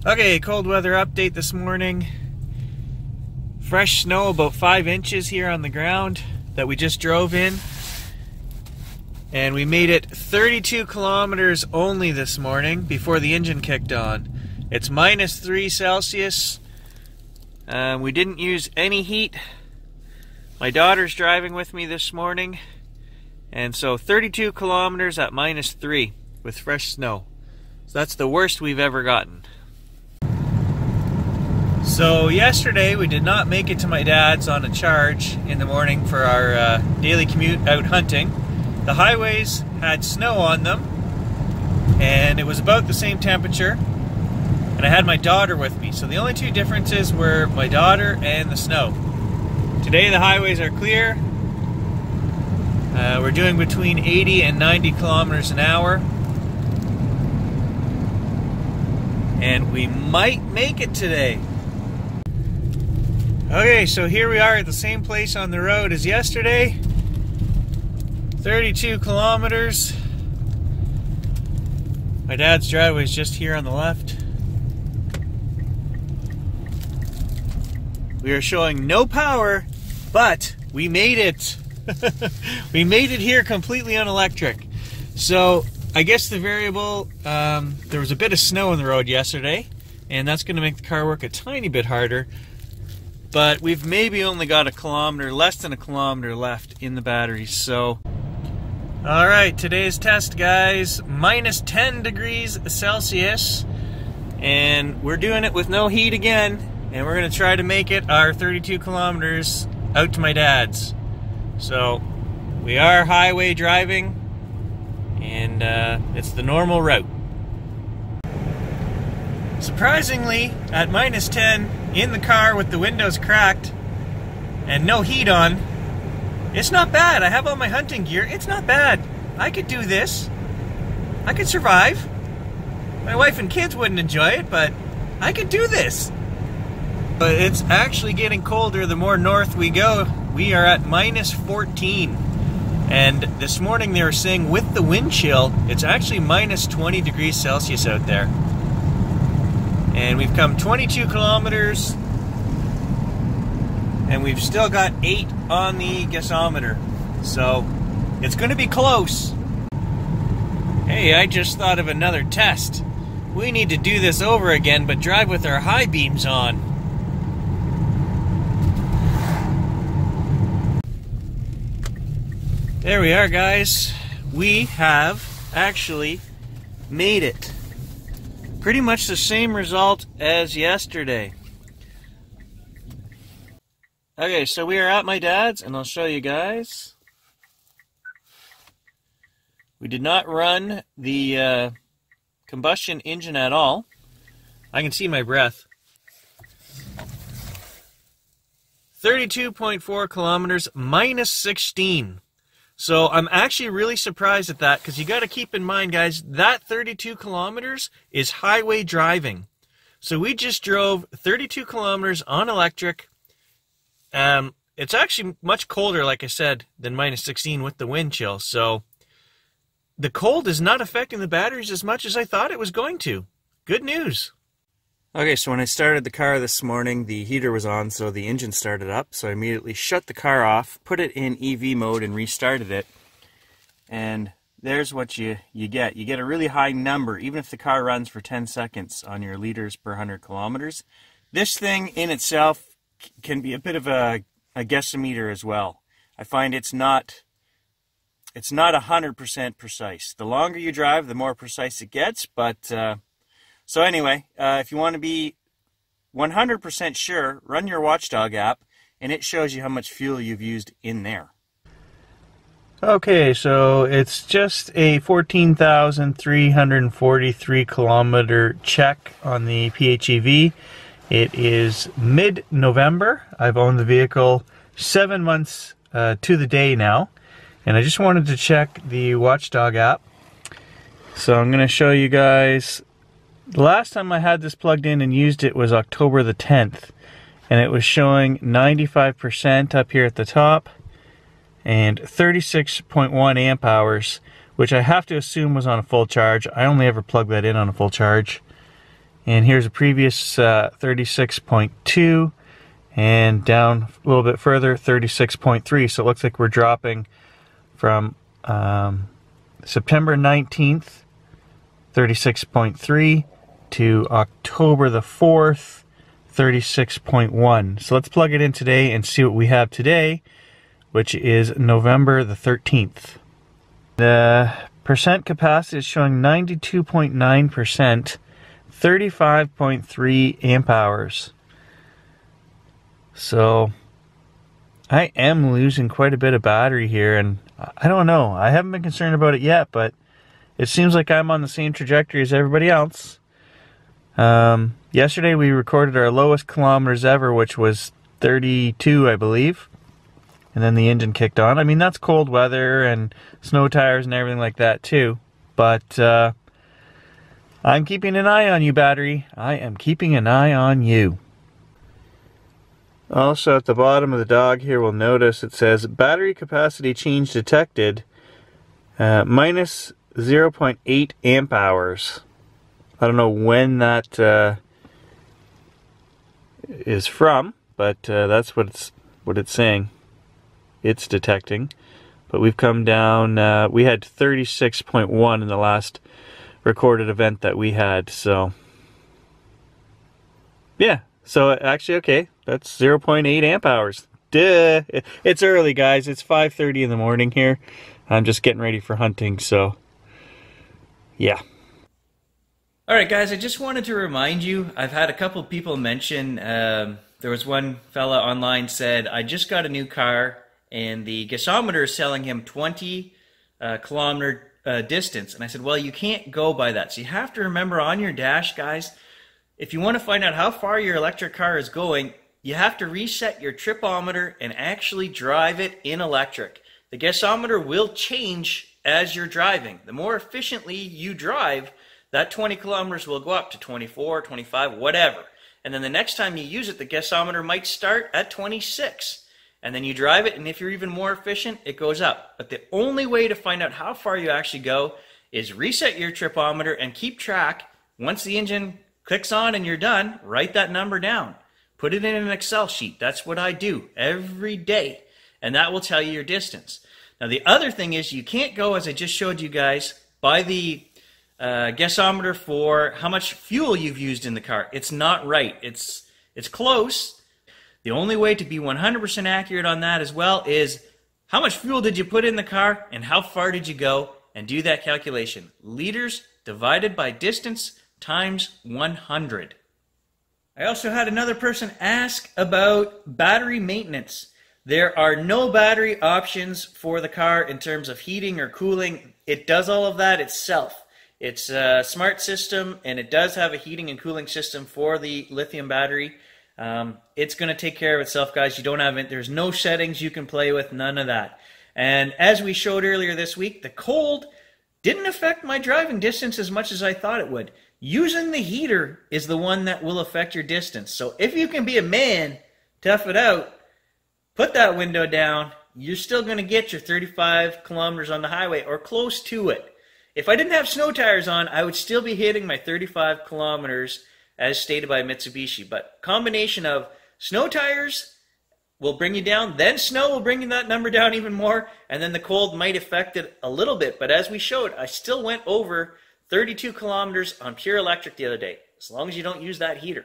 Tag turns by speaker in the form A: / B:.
A: Okay, cold weather update this morning. Fresh snow, about 5 inches here on the ground that we just drove in. And we made it 32 kilometers only this morning before the engine kicked on. It's -3 Celsius. We didn't use any heat. My daughter's driving with me this morning. And so 32 kilometers at -3 with fresh snow. So that's the worst we've ever gotten. So yesterday we did not make it to my dad's on a charge in the morning for our daily commute out hunting. The highways had snow on them and it was about the same temperature, and I had my daughter with me, so the only two differences were my daughter and the snow. Today the highways are clear. We're doing between 80 and 90 kilometers an hour, and we might make it today. Okay, so here we are at the same place on the road as yesterday. 32 kilometers. My dad's driveway is just here on the left. We are showing no power, but we made it. We made it here completely on electric. So I guess the variable, there was a bit of snow on the road yesterday, and that's going to make the car work a tiny bit harder. But we've maybe only got less than a kilometer left in the batteries. So, all right, today's test, guys, -10 degrees Celsius, and we're doing it with no heat again, and we're gonna try to make it our 32 kilometers out to my dad's. So we are highway driving, and it's the normal route. Surprisingly, at -10, in the car with the windows cracked and no heat on, it's not bad. I have all my hunting gear. It's not bad. I could do this. I could survive. My wife and kids wouldn't enjoy it, but I could do this. But it's actually getting colder the more north we go. We are at -14. And this morning they were saying with the wind chill, it's actually -20 degrees Celsius out there. And we've come 22 kilometers, and we've still got 8 on the gasometer. So it's going to be close. Hey, I just thought of another test. We need to do this over again, but drive with our high beams on. There we are, guys. We have actually made it. Pretty much the same result as yesterday. Okay, so we are at my dad's, and I'll show you guys. We did not run the combustion engine at all. I can see my breath. 32.4 kilometers, -16. So I'm actually really surprised at that, because you got to keep in mind, guys, that 32 kilometers is highway driving. So we just drove 32 kilometers on electric. It's actually much colder, like I said, than -16 with the wind chill. So the cold is not affecting the batteries as much as I thought it was going to. Good news. Okay, so when I started the car this morning, the heater was on, so the engine started up. So I immediately shut the car off, put it in EV mode, and restarted it. And there's what you get. You get a really high number, even if the car runs for 10 seconds on your liters per 100 kilometers. This thing in itself can be a bit of a guesstimator as well. I find it's not 100% precise. The longer you drive, the more precise it gets, but... So anyway, if you want to be 100% sure, run your Watchdog app, and it shows you how much fuel you've used in there. Okay, so it's just a 14,343 kilometer check on the PHEV. It is mid-November. I've owned the vehicle 7 months to the day now, and I just wanted to check the Watchdog app. So I'm going to show you guys. The last time I had this plugged in and used it was October the 10th, and it was showing 95% up here at the top and 36.1 amp hours, which I have to assume was on a full charge. I only ever plug that in on a full charge. And here's a previous 36.2, and down a little bit further, 36.3. So it looks like we're dropping from September 19th, 36.3, to October the 4th, 36.1. So let's plug it in today and see what we have today, which is November the 13th. The percent capacity is showing 92.9%, 35.3 amp hours. So I am losing quite a bit of battery here, and I don't know. I haven't been concerned about it yet, but it seems like I'm on the same trajectory as everybody else. Yesterday we recorded our lowest kilometers ever, which was 32, I believe. And then the engine kicked on. I mean, that's cold weather and snow tires and everything like that too. But I'm keeping an eye on you, battery. I am keeping an eye on you. Also, at the bottom of the dog here, we'll notice it says battery capacity change detected, minus 0.8 amp hours. I don't know when that is from, but that's what it's saying. It's detecting. But we've come down, we had 36.1 in the last recorded event that we had, so yeah. So actually, okay, that's 0.8 amp hours. Duh! It's early, guys. It's 5:30 in the morning here. I'm just getting ready for hunting, so yeah. Alright guys, I just wanted to remind you, I've had a couple people mention, there was one fella online said, I just got a new car and the gasometer is telling him 20 kilometer distance. And I said, well, you can't go by that. So you have to remember on your dash, guys, if you want to find out how far your electric car is going, you have to reset your tripometer and actually drive it in electric. The gasometer will change as you're driving. The more efficiently you drive, that 20 kilometers will go up to 24, 25, whatever. And then the next time you use it, the gasometer might start at 26. And then you drive it, and if you're even more efficient, it goes up. But the only way to find out how far you actually go is reset your tripometer and keep track. Once the engine clicks on and you're done, write that number down. Put it in an Excel sheet. That's what I do every day. And that will tell you your distance. Now the other thing is you can't go, as I just showed you guys, by the gasometer for how much fuel you've used in the car. It's not right. It's close. The only way to be 100% accurate on that as well is how much fuel did you put in the car and how far did you go, and do that calculation. Liters divided by distance times 100. I also had another person ask about battery maintenance. There are no battery options for the car in terms of heating or cooling. It does all of that itself. It's a smart system, and it does have a heating and cooling system for the lithium battery. It's going to take care of itself, guys. You don't have it. There's no settings you can play with, none of that. And as we showed earlier this week, the cold didn't affect my driving distance as much as I thought it would. Using the heater is the one that will affect your distance. So if you can be a man, tough it out, put that window down, you're still going to get your 35 kilometers on the highway or close to it. If I didn't have snow tires on, I would still be hitting my 35 kilometers as stated by Mitsubishi. But combination of snow tires will bring you down, then snow will bring that number down even more, and then the cold might affect it a little bit. But as we showed, I still went over 32 kilometers on pure electric the other day, as long as you don't use that heater.